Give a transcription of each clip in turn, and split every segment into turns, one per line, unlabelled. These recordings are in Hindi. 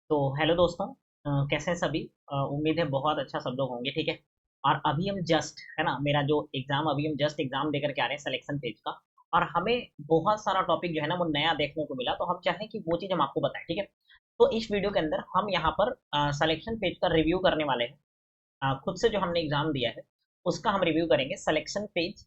तो हेलो दोस्तों। कैसे हैं सभी? उम्मीद है बहुत अच्छा सब लोग होंगे, ठीक है। और अभी हम जस्ट है ना, मेरा जो एग्जाम अभी हम जस्ट एग्जाम देकर के आ रहे हैं सिलेक्शन पेज का। और हमें बहुत सारा टॉपिक जो है ना वो नया देखने को मिला, तो हम चाहें कि वो चीज़ हम आपको बताएं, ठीक है। तो इस वीडियो के अंदर हम यहाँ पर सिलेक्शन पेज का रिव्यू करने वाले हैं। खुद से जो हमने एग्जाम दिया है उसका हम रिव्यू करेंगे। सिलेक्शन पेज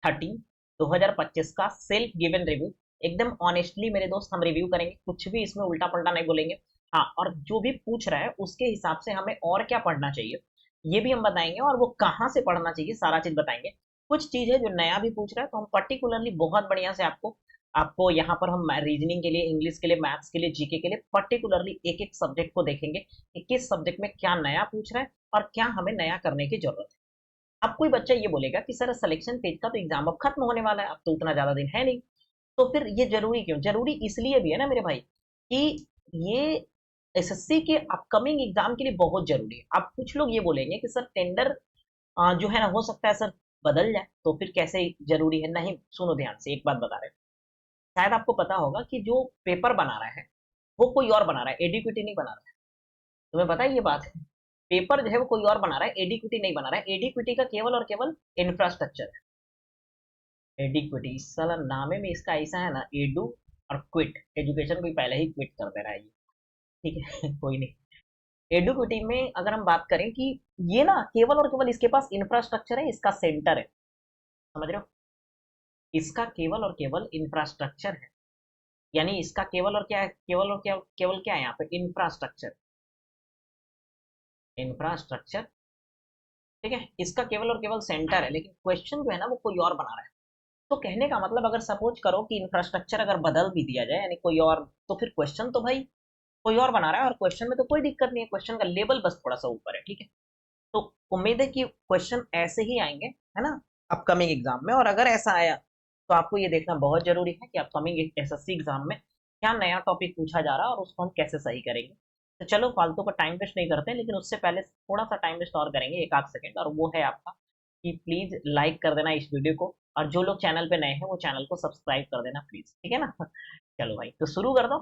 13 2025 का सेल्फ गिवन रिव्यू। एकदम ऑनेस्टली मेरे दोस्त हम रिव्यू करेंगे, कुछ भी इसमें उल्टा पलटा नहीं बोलेंगे। हाँ, और जो भी पूछ रहा है उसके हिसाब से हमें और क्या पढ़ना चाहिए ये भी हम बताएंगे, और वो कहाँ से पढ़ना चाहिए सारा चीज बताएंगे। कुछ चीज है जो नया भी पूछ रहा है तो हम पर्टिकुलरली बहुत बढ़िया से आपको आपको यहाँ पर हम रीजनिंग के लिए, इंग्लिश के लिए, मैथ्स के लिए, जीके के लिए पर्टिकुलरली एक एक सब्जेक्ट को देखेंगे कि किस सब्जेक्ट में क्या नया पूछ रहा है और क्या हमें नया करने की जरूरत है। अब कोई बच्चा ये बोलेगा कि सर सिलेक्शन पेज का तो एग्जाम अब खत्म होने वाला है, अब तो उतना ज्यादा दिन है नहीं, तो फिर ये जरूरी क्यों? जरूरी इसलिए भी है ना मेरे भाई कि ये एसएससी के अपकमिंग एग्जाम के लिए बहुत जरूरी है। अब कुछ लोग ये बोलेंगे कि सर टेंडर जो है ना हो सकता है सर बदल जाए, तो फिर कैसे जरूरी है? नहीं, सुनो ध्यान से, एक बात बता रहे हैं। शायद आपको पता होगा कि जो पेपर बना रहा है वो कोई और बना रहा है, एडीक्विटी नहीं बना रहा है। तुम्हें पता है ये बात? पेपर जो है वो कोई और बना रहा है, एडीक्विटी नहीं बना रहा है। एडीक्विटी का केवल और केवल इंफ्रास्ट्रक्चर है। एडीक्विटी साला नामे में इसका ऐसा है ना, एडू और क्विट, एजुकेशन को पहले ही क्विट कर दे रहा है ये, ठीक है। कोई नहीं। एडुकेटी में अगर हम बात करें कि ये ना केवल और केवल इसके पास इंफ्रास्ट्रक्चर है, इसका सेंटर है, समझ रहे हो? इसका केवल और केवल इंफ्रास्ट्रक्चर है। यानी इसका केवल और क्या है, केवल क्या है यहाँ पे? इंफ्रास्ट्रक्चर। इंफ्रास्ट्रक्चर, ठीक है। इसका केवल और केवल सेंटर है, लेकिन क्वेश्चन जो है ना वो कोई और बना रहा है। तो कहने का मतलब, अगर सपोज करो कि इंफ्रास्ट्रक्चर अगर बदल भी दिया जाए यानी कोई और, तो फिर क्वेश्चन तो भाई कोई और बना रहा है, और क्वेश्चन में तो कोई दिक्कत नहीं है, क्वेश्चन का लेवल बस थोड़ा सा ऊपर है, ठीक है। तो उम्मीद है कि क्वेश्चन ऐसे ही आएंगे, है ना, अपकमिंग एग्जाम में। और अगर ऐसा आया तो आपको ये देखना बहुत जरूरी है कि अपकमिंग एसएससी एग्जाम में क्या नया टॉपिक पूछा जा रहा है और उसको हम कैसे सही करेंगे। तो चलो फालतू का टाइम वेस्ट नहीं करते हैं, लेकिन उससे पहले थोड़ा सा टाइम वेस्ट और करेंगे, एक आध सेकंड, और वो है आपका कि प्लीज लाइक कर देना इस वीडियो को, और जो लोग चैनल पे नए हैं वो चैनल को सब्सक्राइब कर देना प्लीज, ठीक है ना। चलो भाई, तो शुरू कर दो।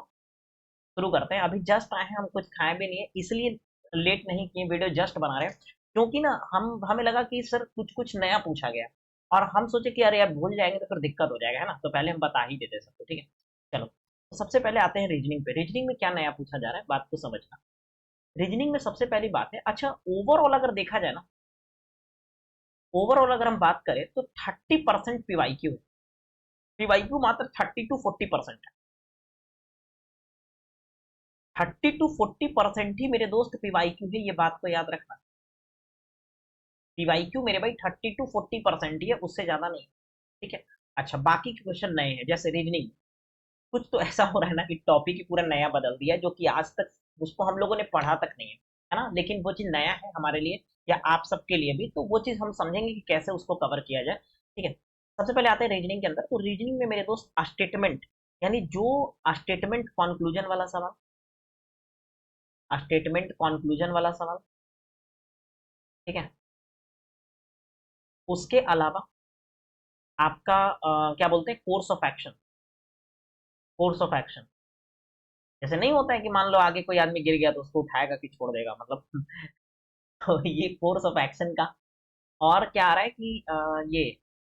शुरू करते हैं। अभी जस्ट आए हैं, हम कुछ खाए भी नहीं है, इसलिए लेट नहीं किए, वीडियो जस्ट बना रहे हैं। क्योंकि ना हमें लगा कि सर कुछ कुछ नया पूछा गया, और हम सोचे कि अरे यार भूल जाएंगे तो फिर दिक्कत हो जाएगा, है ना, तो पहले हम बता ही देते सबको, ठीक है। चलो, तो सबसे पहले आते हैं रीजनिंग पे। रीजनिंग में क्या नया पूछा जा रहा है बात को समझना। रीजनिंग में सबसे पहली बात है, अच्छा ओवरऑल अगर देखा जाए ना, ओवरऑल अगर हम बात करें तो 30% पीवाईक्यू है। पीवाईक्यू मात्र 30 to 40% है। 30 to 40% ही मेरे दोस्त पीवाईक्यू है, ये बात को याद रखना। पीवाईक्यू मेरे भाई 30 to 40% ही है, उससे ज्यादा नहीं, ठीक है। अच्छा, बाकी के क्वेश्चन नए हैं, जैसे रीजनिंग। कुछ तो ऐसा हो रहा है ना कि टॉपिक ही पूरा नया बदल दिया है, जो कि आज तक उसको हम लोगों ने पढ़ा तक नहीं है ना, लेकिन वो चीज नया है हमारे लिए या आप सबके लिए भी, तो वो चीज हम समझेंगे कि कैसे उसको कवर किया जाए, ठीक है। सबसे पहले आते हैं रीजनिंग के अंदर। तो रीजनिंग में मेरे दोस्त स्टेटमेंट, यानी जो स्टेटमेंट कंक्लूजन वाला सवाल, स्टेटमेंट कंक्लूजन वाला सवाल, ठीक है। उसके अलावा आपका क्या बोलते हैं, course of action. Course of action, जैसे नहीं होता है कि मान लो आगे कोई आदमी गिर गया तो उसको उठाएगा कि छोड़ देगा, मतलब तो ये कोर्स ऑफ एक्शन का। और क्या आ रहा है कि ये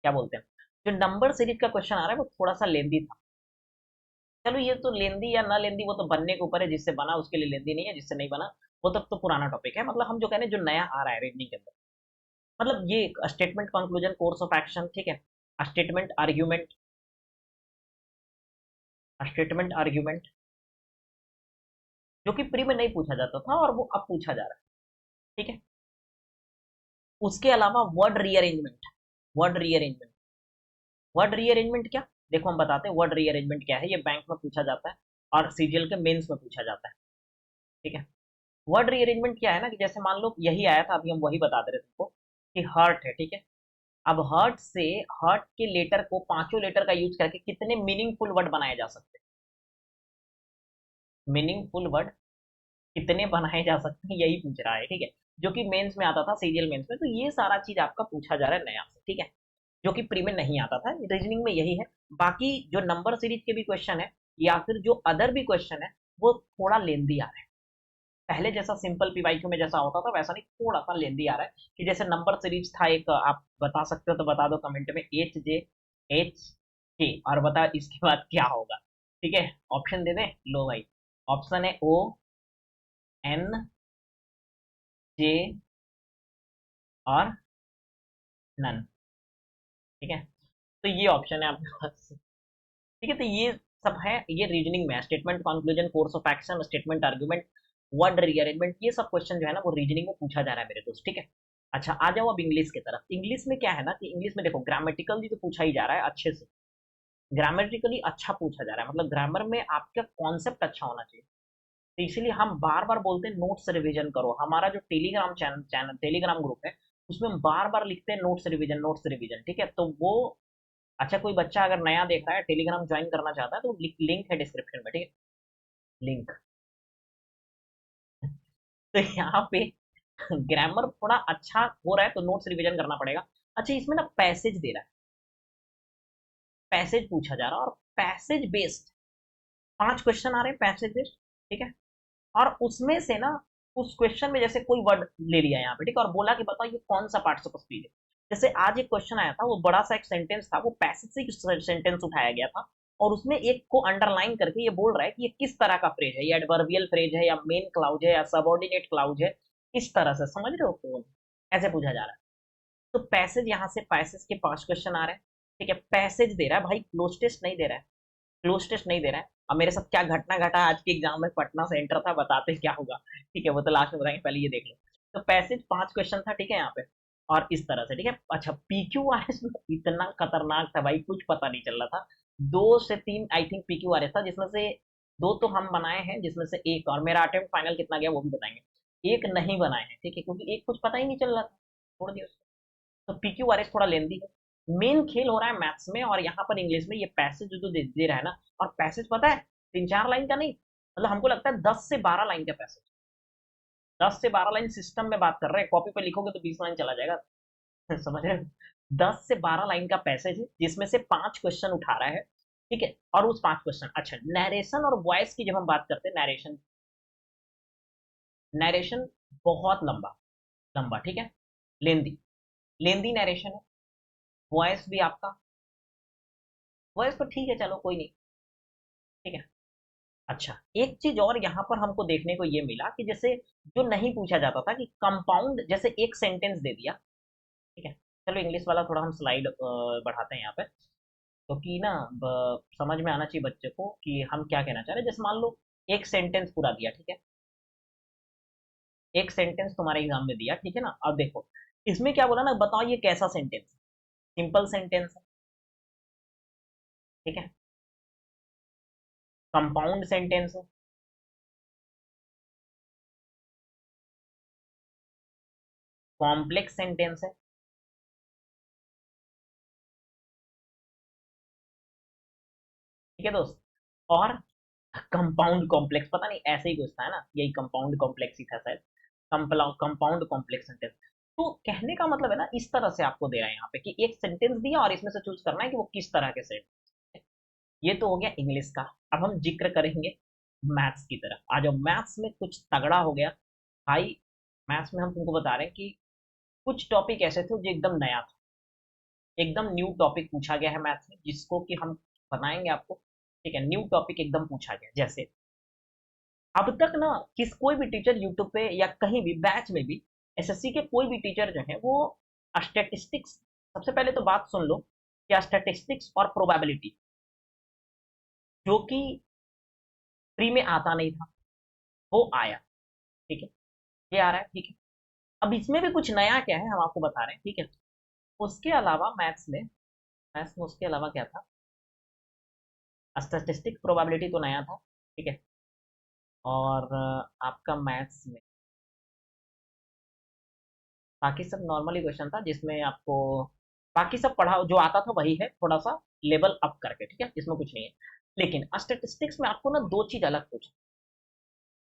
क्या बोलते हैं, जो नंबर सीरीज का क्वेश्चन आ रहा है वो थोड़ा सा लेंदी था। चलो ये तो लेंदी या ना लेंदी वो तो बनने के ऊपर है, जिससे बना उसके लिए लेंदी नहीं है, जिससे नहीं बना वो तब तो पुराना टॉपिक है। मतलब हम जो कह रहे हैं जो नया आ रहा है रीजनिंग के अंदर, मतलब ये statement conclusion, course of action, ठीक है। स्टेटमेंट आर्ग्यूमेंट, स्टेटमेंट आर्ग्यूमेंट, जो कि प्री में नहीं पूछा जाता था और वो अब पूछा जा रहा है, ठीक है। उसके अलावा word rearrangement. Word rearrangement, word rearrangement क्या, देखो हम बताते हैं वर्ड रीअरेंजमेंट क्या है। ये बैंक में पूछा जाता है और सीजीएल के मेंस में पूछा जाता है, ठीक है। वर्ड रीअरेंजमेंट क्या है ना, कि जैसे मान लो यही आया था, अभी हम वही बता दे रहे थे तुमको कि हर्ट है, ठीक है। अब हर्ट से, हर्ट के लेटर को, पांचों लेटर का यूज करके कितने मीनिंगफुल वर्ड बनाए जा सकते हैं? मीनिंगफुल वर्ड कितने बनाए जा सकते हैं, यही पूछ रहा है, ठीक है। जो कि मेंस में आता था, सीजीएल मेंस में, तो ये सारा चीज आपका पूछा जा रहा है नया से, ठीक है, जो कि प्री में नहीं आता था। रीजनिंग में यही है। बाकी जो नंबर सीरीज के भी क्वेश्चन है या फिर जो अदर भी क्वेश्चन है वो थोड़ा लेंदी आ रहे हैं, पहले जैसा सिंपल पीवाईक्यू में जैसा होता था वैसा नहीं, थोड़ा सा लेंदी आ रहा है कि जैसे नंबर सीरीज था एक, आप बता सकते हो तो बता दो कमेंट में, HJ H K, और बता इसके बाद क्या होगा। ठीक है, ऑप्शन दे दें, लो भाई। ऑप्शन है ONJ और नन। ठीक है, तो ये ऑप्शन है आपके पास। ठीक है, तो ये सब है, ये रीजनिंग में statement conclusion course of action statement argument word rearrangement, ये सब क्वेश्चन जो है ना वो रीजनिंग में पूछा जा रहा है मेरे दोस्त। ठीक है, अच्छा आ जाओ अब इंग्लिश की तरफ। इंग्लिश में क्या है ना कि इंग्लिश में देखो ग्रामेटिकली तो पूछा ही जा रहा है अच्छे से, ग्रामेटिकली अच्छा पूछा जा रहा है, मतलब ग्रामर में आपका कॉन्सेप्ट अच्छा होना चाहिए। तो इसीलिए हम बार बार बोलते हैं नोट्स रिवीजन करो। हमारा जो टेलीग्राम चैनल टेलीग्राम ग्रुप है उसमें हम बार बार लिखते हैं नोट्स रिवीजन नोट्स रिवीजन। ठीक है, तो वो, अच्छा कोई बच्चा अगर नया देख रहा है टेलीग्राम ज्वाइन करना चाहता है तो लिंक है डिस्क्रिप्शन में। ठीक है, लिंक। तो यहाँ पे ग्रामर थोड़ा अच्छा हो रहा है तो नोट्स रिवीजन करना पड़ेगा। अच्छा, इसमें ना पैसेज दे रहा है, पैसेज पूछा जा रहा है, और पैसेज बेस्ड 5 क्वेश्चन आ रहे हैं पैसेज बेस्ड। ठीक है, और उसमें से ना उस क्वेश्चन में जैसे कोई वर्ड ले लिया यहाँ पे, ठीक है, और बोला कि बताओ ये कौन सा पार्टिसिपल स्पीच है। जैसे आज एक क्वेश्चन आया था, वो बड़ा सा एक सेंटेंस था, वो पैसेज से एक सेंटेंस उठाया गया था, और उसमें एक को अंडरलाइन करके ये बोल रहा है कि ये किस तरह का फ्रेज है, ये एडवर्बियल फ्रेज है या मेन क्लाउज है या सबऑर्डिनेट क्लाउज है, इस तरह से समझ रहे हो तो ऐसे पूछा जा रहा है। तो पैसेज, यहाँ से पैसेज के 5 क्वेश्चन आ रहे हैं। ठीक है, पैसेज दे रहा है भाई, क्लोज टेस्ट नहीं दे रहा है, क्लोज टेस्ट नहीं दे रहा है। अब मेरे साथ क्या घटना घटा आज के एग्जाम में, पटना सेंटर था, बताते क्या होगा। ठीक है, वो तो लास्ट में बताएंगे, पहले ये देख लो। तो पैसेज 5 क्वेश्चन था, ठीक है यहाँ पे, और इस तरह से। ठीक है, अच्छा PQRS में इतना खतरनाक था भाई, कुछ पता नहीं चल रहा था। 2 से 3 आई थिंक PQRS था, जिसमें से 2 तो हम बनाए हैं, जिसमें से एक, और मेरा अटेम्प्ट फाइनल कितना गया वो भी बताएंगे, एक नहीं बनाए हैं। ठीक है, क्योंकि एक कुछ पता ही नहीं चल रहा था, छोड़ दिया उसको। तो PQRS थोड़ा लेंदी है। मेन खेल हो रहा है मैथ्स में, और यहाँ पर इंग्लिश में ये पैसेज जो दे रहा है ना, और पैसेज पता है 3-4 लाइन का नहीं, मतलब हमको लगता है 10 से 12 लाइन का पैसेज। 10 से 12 लाइन सिस्टम में बात कर रहे हैं, कॉपी पे लिखोगे तो 20 लाइन चला जाएगा। समझ रहे हो? 10 से 12 लाइन का पैसेज है, जिसमें से 5 क्वेश्चन उठा रहा है। ठीक है, और उस 5 क्वेश्चन, अच्छा नरेशन और वॉइस की जब हम बात करते हैं, नरेशन, नरेशन बहुत लंबा, लंबा, ठीक है, लेंदी, लेंदी नरेशन है। वॉइस भी आपका, वॉइस तो ठीक है, चलो कोई नहीं। ठीक है, अच्छा एक चीज और यहाँ पर हमको देखने को ये मिला कि जैसे जो नहीं पूछा जाता था कि कंपाउंड, जैसे एक सेंटेंस दे दिया। ठीक है, चलो इंग्लिश वाला थोड़ा हम स्लाइड बढ़ाते हैं यहाँ पे, क्योंकि ना समझ में आना चाहिए बच्चे को कि हम क्या कहना चाह रहे हैं। जैसे मान लो एक सेंटेंस पूरा दिया, ठीक है, एक सेंटेंस तुम्हारे एग्जाम में दिया, ठीक है ना, अब देखो इसमें क्या बोला ना, बताओ ये कैसा सेंटेंस, सिंपल सेंटेंस है, ठीक है, कंपाउंड सेंटेंस है, कॉम्प्लेक्स सेंटेंस है। ठीक है दोस्त, और कंपाउंड कॉम्प्लेक्स, पता नहीं ऐसे ही कुछ था ना, यही कंपाउंड कॉम्प्लेक्स ही था शायद, कंपाउंड कॉम्प्लेक्स सेंटेंस। तो कहने का मतलब है ना, इस तरह से आपको दे रहा है यहाँ पे कि एक सेंटेंस दिया और इसमें से चूज करना है कि वो किस तरह के सेंटेंस। ये तो हो गया इंग्लिश का। अब हम जिक्र करेंगे मैथ्स की तरफ। आज मैथ्स में कुछ तगड़ा हो गया भाई। मैथ्स में हम तुमको बता रहे हैं कि कुछ टॉपिक ऐसे थे जो एकदम नया था, एकदम न्यू टॉपिक पूछा गया है मैथ्स में, जिसको कि हम बताएंगे आपको। ठीक है, न्यू टॉपिक एकदम पूछा गया। जैसे अब तक ना कोई भी टीचर यूट्यूब पे या कहीं भी बैच में भी, एसएससी के कोई भी टीचर जो है वो स्टैटिस्टिक्स, सबसे पहले तो बात सुन लो कि स्टैटिस्टिक्स और प्रोबेबिलिटी जो कि फ्री में आता नहीं था, वो आया। ठीक है, ये आ रहा है। ठीक है, अब इसमें भी कुछ नया क्या है हम आपको बता रहे हैं। ठीक है, उसके अलावा मैथ्स में उसके अलावा क्या था, स्टैटिस्टिक्स प्रोबेबिलिटी तो नया था। ठीक है, और आपका मैथ्स में बाकी सब नॉर्मली क्वेश्चन था, जिसमें आपको बाकी सब पढ़ा जो आता था वही है, थोड़ा सा लेवल अप करके। ठीक है, इसमें कुछ नहीं है। लेकिन स्टैटिस्टिक्स में आपको ना दो चीज अलग पूछा,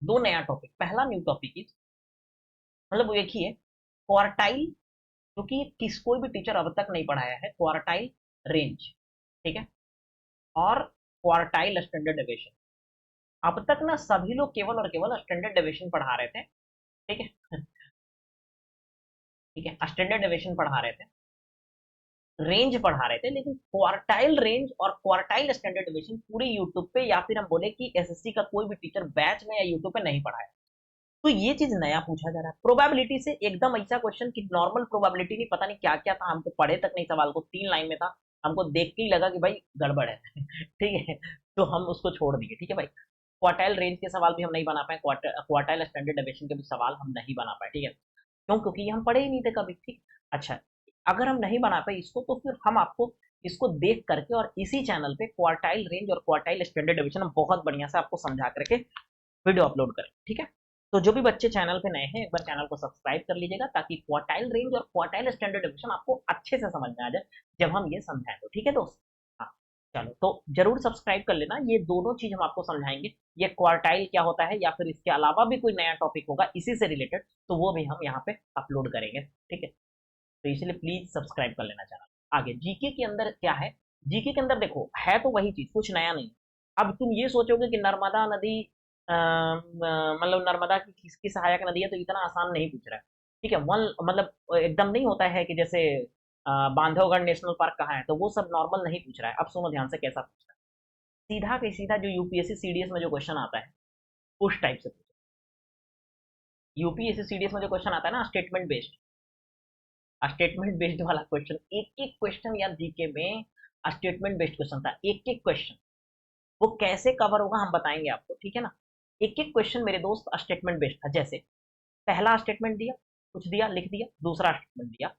दो नया टॉपिक। पहला न्यू टॉपिक ही, मतलब वो एक ही है, क्वार्टाइल, जो कि कोई भी टीचर अब तक नहीं पढ़ाया है, क्वार्टाइल रेंज। ठीक है, और क्वार्टाइल स्टैंडर्ड डेविएशन। अब तक ना सभी लोग केवल और केवल स्टैंडर्ड डेविएशन पढ़ा रहे थे, ठीक है। ठीक है, स्टैंडर्ड डेविएशन पढ़ा रहे थे, रेंज पढ़ा रहे थे, लेकिन क्वार्टाइल रेंज और क्वार्टाइल स्टैंडर्ड डेविएशन पूरे यूट्यूब पे या फिर हम बोले कि एसएससी का कोई भी टीचर बैच में या यूट्यूब पे नहीं पढ़ाया। तो ये चीज नया पूछा जा रहा है प्रोबेबिलिटी से, एकदम ऐसा क्वेश्चन कि नॉर्मल प्रोबेबिलिटी नहीं, पता नहीं क्या क्या था, हमको पढ़े तक नहीं सवाल को, 3 लाइन में था, हमको देख के ही लगा कि भाई गड़बड़ है। ठीक है, तो हम उसको छोड़ दिए। ठीक है भाई, क्वार्टाइल रेंज के सवाल भी हम नहीं बना पाए, क्वार्टाइल स्टैंडर्ड डेविएशन के भी सवाल हम नहीं बना पाए। ठीक है, क्यों? क्योंकि ये हम पढ़े ही नहीं थे कभी। ठीक, अच्छा, अगर हम नहीं बना पाए इसको, तो फिर हम आपको इसको देख करके और इसी चैनल पे क्वार्टाइल रेंज और क्वार्टाइल स्टैंडर्ड डेविएशन हम बहुत बढ़िया से आपको समझा करके वीडियो अपलोड करें। ठीक है, तो जो भी बच्चे चैनल पे नए हैं, एक बार चैनल को सब्सक्राइब कर लीजिएगा, ताकि क्वार्टाइल रेंज और क्वार्टाइल स्टैंडर्ड डेविएशन आपको अच्छे से समझ में आ जाए जब हम ये समझाएं तो। ठीक है दोस्त, हाँ, चलो तो जरूर सब्सक्राइब कर लेना, ये दोनों चीज हम आपको समझाएंगे। ये क्वार्टाइल क्या होता है, या फिर इसके अलावा भी कोई नया टॉपिक होगा इसी से रिलेटेड, तो वो भी हम यहाँ पे अपलोड करेंगे। ठीक है, तो इसलिए प्लीज सब्सक्राइब कर लेना चैनल। आगे जीके के अंदर क्या है, जीके के अंदर देखो है तो वही चीज, कुछ नया नहीं। अब तुम ये सोचोगे कि नर्मदा नदी मतलब नर्मदा की किसकी सहायक नदी है, तो इतना आसान नहीं पूछ रहा है। ठीक है, वन मतलब एकदम नहीं होता है कि जैसे बांधवगढ़ नेशनल पार्क कहाँ है, तो वो सब नॉर्मल नहीं पूछ रहा है। अब सुनो ध्यान से कैसा पूछ रहा है, सीधा के सीधा जो यूपीएससी सीडीएस में जो क्वेश्चन आता है उस टाइप से पूछो। यूपीएससी सीडीएस में जो क्वेश्चन आता है ना, स्टेटमेंट बेस्ड वाला क्वेश्चन, एक एक क्वेश्चन यार जीके में स्टेटमेंट बेस्ड क्वेश्चन था, एक एक क्वेश्चन। वो कैसे कवर होगा हम बताएंगे आपको, ठीक है ना। एक एक क्वेश्चन मेरे दोस्त स्टेटमेंट बेस्ड था। जैसे पहला स्टेटमेंट दिया, कुछ दिया, लिख दिया, दूसरा स्टेटमेंट दिया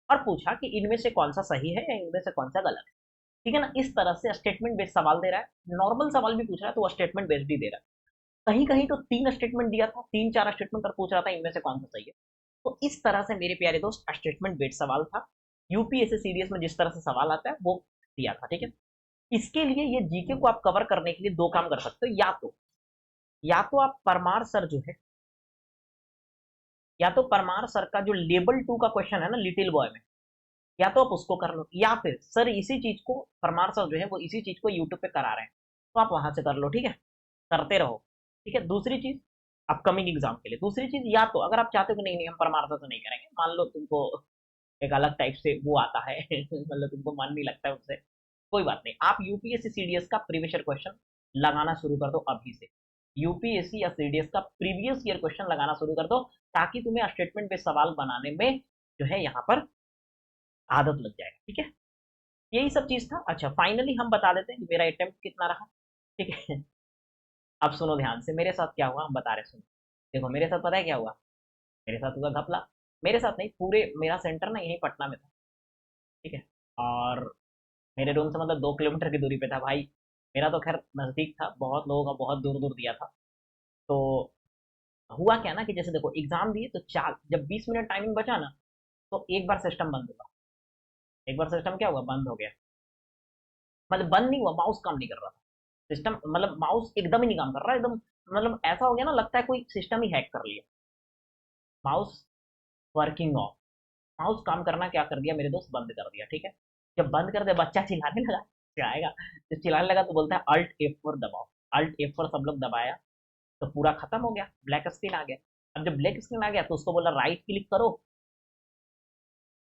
और पूछा कि इनमें से कौन सा सही है या इनमें से कौन सा गलत है। ठीक है ना, इस तरह से स्टेटमेंट बेस्ड सवाल दे रहा है। नॉर्मल सवाल भी पूछ रहा है तो वो स्टेटमेंट बेस्ड ही दे रहा है। कहीं कहीं तो 3 स्टेटमेंट दिया था, 3 4 स्टेटमेंट कर पूछ रहा था इनमें से कौन सा सही है। तो इस तरह से मेरे प्यारे दोस्त स्टेटमेंट बेस्ड सवाल था। यूपीएससी सीडीएस में जिस तरह से सवाल आता है वो दिया था। ठीक है, इसके लिए ये जीके को आप कवर करने के लिए दो काम कर सकते हो, या तो आप परमार सर जो है, या तो परमार सर का जो लेवल 2 का क्वेश्चन है ना लिटिल बॉय में, या तो आप उसको कर लो, या फिर सर इसी चीज को, परमार सर जो है वो इसी चीज को यूट्यूब पे करा रहे हैं, तो आप वहां से कर लो। ठीक है, करते रहो। ठीक है, दूसरी चीज अपकमिंग एग्जाम के लिए, दूसरी चीज या तो अगर आप चाहते हो कि नहीं नहीं हम परमार सर से नहीं करेंगे, मान लो तुमको एक अलग टाइप से वो आता है मतलब तुमको मन नहीं लगता है उससे, कोई बात नहीं, आप यूपीएससी सीडीएस का प्रीवियस ईयर क्वेश्चन लगाना शुरू कर दो अभी से। यूपीएससी या सीडीएस का प्रीवियस ईयर क्वेश्चन लगाना शुरू कर दो, ताकि तुम्हें स्टेटमेंट पे सवाल बनाने में जो है यहाँ पर आदत लग जाएगा। ठीक है, यही सब चीज था। अच्छा, फाइनली हम बता देते हैं कि मेरा अटेम्प्ट कितना रहा। ठीक है, अब सुनो ध्यान से मेरे साथ क्या हुआ हम बता रहे, सुनो। देखो मेरे साथ पता है क्या हुआ, मेरे साथ हुआ घपला। मेरे साथ नहीं, पूरे मेरा सेंटर ना यही पटना में था। ठीक है, और मेरे रूम से मतलब 2 किलोमीटर की दूरी पे था भाई। मेरा तो खैर नजदीक था, बहुत लोगों का बहुत दूर दूर दिया था। तो हुआ क्या ना कि जैसे देखो एग्जाम दिए तो चार, जब 20 मिनट टाइमिंग बचा ना, तो एक बार सिस्टम बंद हुआ। एक बार सिस्टम क्या हुआ, बंद हो गया। मतलब बंद नहीं हुआ, माउस काम नहीं कर रहा था। सिस्टम मतलब माउस एकदम ही नहीं काम कर रहा, एकदम मतलब ऐसा हो गया ना, लगता है कोई सिस्टम ही हैक कर लिया। माउस वर्किंग ऑफ, माउस काम करना क्या कर दिया मेरे दोस्त, बंद कर दिया। ठीक है, जब बंद कर दिया बच्चा चिल्लाने लगा, क्या आएगा, जब चिल्लाने लगा तो बोलता है Alt F4 दबाओ। Alt F4 सब लोग दबाया, तो पूरा खत्म हो गया, ब्लैक स्क्रीन आ गया। अब जब ब्लैक स्क्रीन आ गया तो उसको बोला राइट क्लिक करो।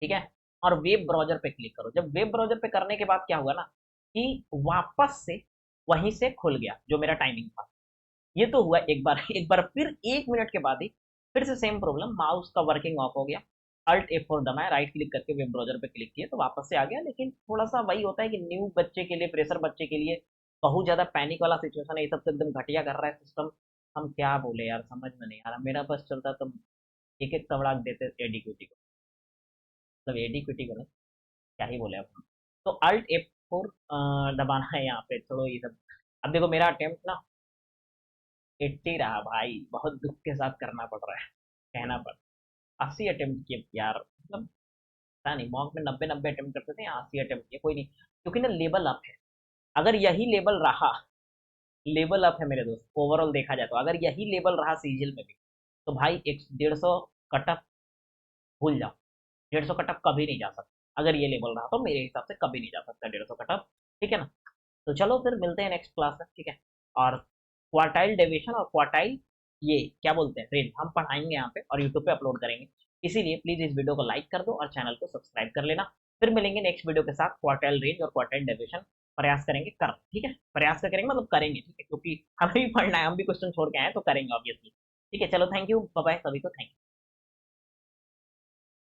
ठीक है, और वेब ब्राउजर पे क्लिक करो। जब वेब ब्राउजर पे करने के बाद क्या हुआ ना, कि वापस से वहीं से खुल गया जो मेरा टाइमिंग था। ये तो हुआ एक बार एक बार फिर 1 मिनट के बाद ही फिर से सेम प्रॉब्लम, माउस का वर्किंग ऑफ हो गया। Alt F4 दबाया, राइट क्लिक करके वेब ब्राउजर पे क्लिक किया तो वापस से आ गया। लेकिन थोड़ा सा वही होता है कि न्यू बच्चे के लिए, फ्रेशर बच्चे के लिए बहुत ज्यादा पैनिक वाला सिचुएशन है, ये सब तो एकदम घटिया कर रहा है सिस्टम। हम क्या बोले यार, समझ में नहीं आ रहा। मेरा बस चलता तो एक एक तबड़ाक देते एडीक्यूटी को, मतलब एडीक्यूटी को नहीं, क्या ही बोले अब हम। तो Alt F4 दबाना है यहाँ पे, छोड़ो ये सब। अब देखो मेरा अटेम्प्ट ना 80 रहा भाई, बहुत दुख के साथ करना पड़ रहा है, कहना पड़। 80 अटेम्प्ट किए यार, मतलब पता नहीं, मॉक में 90 90 अटेम्प्ट करते थे, 80 अटेम्प्ट किए, कोई नहीं, क्योंकि ना लेवल अप है। अगर यही लेवल रहा, लेवल अप है मेरे दोस्त, ओवरऑल देखा जाए तो अगर यही लेवल रहा सीजीएल में भी, तो भाई एक 150 कटअप भूल जाओ। 150 कटअप कभी नहीं जा सकता, अगर ये लेवल रहा तो मेरे हिसाब से कभी नहीं जा सकता 150 कटअप। ठीक है ना, तो चलो फिर मिलते हैं नेक्स्ट क्लास में। ठीक है, और क्वार्टाइल डेविएशन और क्वार्टाइल ये क्या बोलते हैं रेंज हम पढ़ाएंगे यहाँ पे और यूट्यूब पे अपलोड करेंगे। इसीलिए प्लीज इस वीडियो को लाइक कर दो और चैनल को सब्सक्राइब कर लेना। फिर मिलेंगे नेक्स्ट वीडियो के साथ क्वार्टाइल रेंज और क्वार्टाइल डेविएशन प्रयास करेंगे कर, ठीक है, प्रयास का करेंगे मतलब करेंगे, ठीक है, क्योंकि हमें भी पढ़ना है, हम भी क्वेश्चन छोड़ के आए हैं तो करेंगे ऑब्वियसली। ठीक है, चलो थैंक यू, बाय बाय सभी को, थैंक यू।